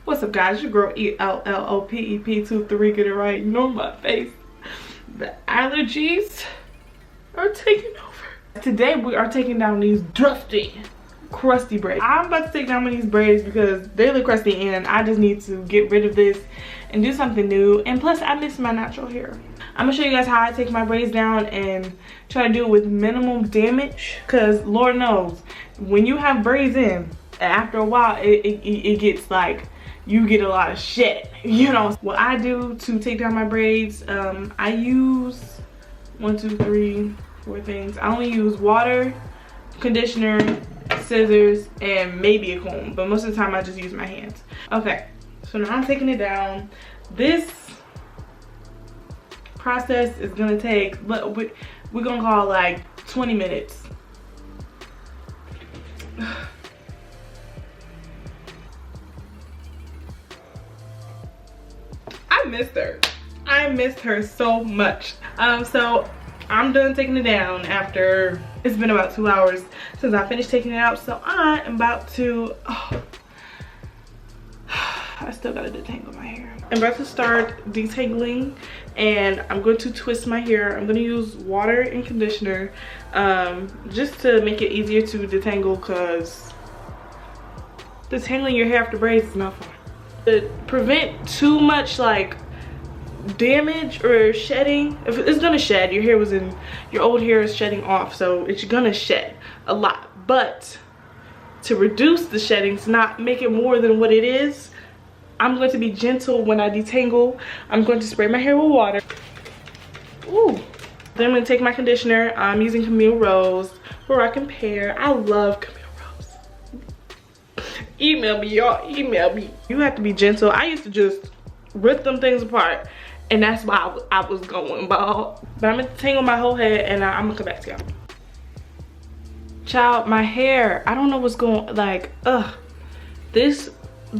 What's up, guys? Your girl ELLOPEP23. Get it right. You know my face. The allergies are taking over. Today we are taking down these dusty, crusty braids. I'm about to take down one of these braids because they look crusty and I just need to get rid of this and do something new. And plus, I miss my natural hair. I'm gonna show you guys how I take my braids down and try to do it with minimum damage, because Lord knows when you have braids in, after a while it gets like you get a lot of shit, you know. What I do to take down my braids, I use 1, 2, 3, 4 things. I only use water, conditioner, scissors, and maybe a comb, but most of the time I just use my hands. Okay, so now I'm taking it down. This process is gonna take, we're gonna call it like 20 minutes. I missed her so much. So I'm done taking it down after it's been about 2 hours since I finished taking it out. So I am about to, I still gotta detangle my hair. I'm about to start detangling and I'm going to twist my hair. I'm gonna use water and conditioner just to make it easier to detangle, because detangling your hair after braids is not fun. To prevent too much like damage or shedding, if it's gonna shed, your hair was in, your old hair is shedding off, so it's gonna shed a lot. But to reduce the shedding, to not make it more than what it is, I'm going to be gentle when I detangle. I'm going to spray my hair with water. Ooh. Then I'm gonna take my conditioner. I'm using Camille Rose for Rock and Pear. I love Camille Rose. Email me, y'all, email me. You have to be gentle. I used to just rip them things apart, and that's why I was going bald. But I'm gonna tangle my whole head and I'm gonna come back to y'all. Child, my hair, I don't know what's going, like, the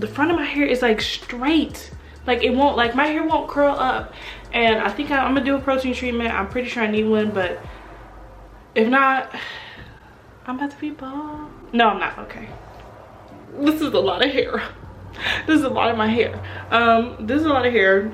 front of my hair is like straight. Like it won't, like my hair won't curl up. And I think I'm gonna do a protein treatment. I'm pretty sure I need one, but if not, I'm about to be bald. No, I'm not. Okay. This is a lot of hair. This is a lot of my hair. This is a lot of hair.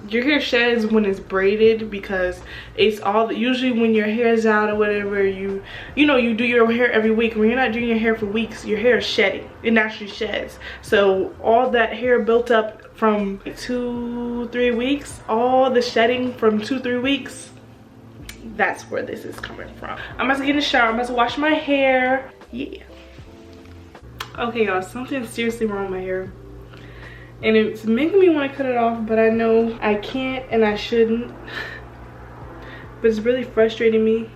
Your hair sheds when it's braided, because it's all, usually when your hair is out or whatever, you know, you do your hair every week. When you're not doing your hair for weeks, your hair is shedding. It naturally sheds. So all that hair built up from 2-3 weeks, all the shedding from 2-3 weeks, that's where this is coming from. I'm about to get in the shower. I'm about to wash my hair. Yeah. Okay, y'all, something's seriously wrong with my hair. And it's making me want to cut it off, but I know I can't and I shouldn't. But it's really frustrating me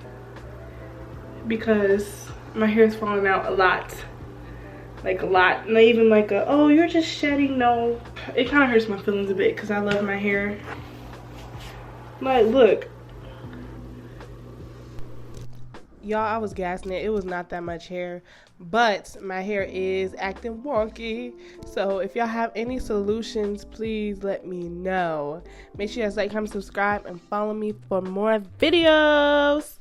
because my hair is falling out a lot. Like a lot. Not even like a, oh, you're just shedding. No. It kind of hurts my feelings a bit because I love my hair. Like, look. Y'all, I was gassing it. It was not that much hair, but my hair is acting wonky. So if y'all have any solutions, please let me know. Make sure you guys like, comment, subscribe, and follow me for more videos.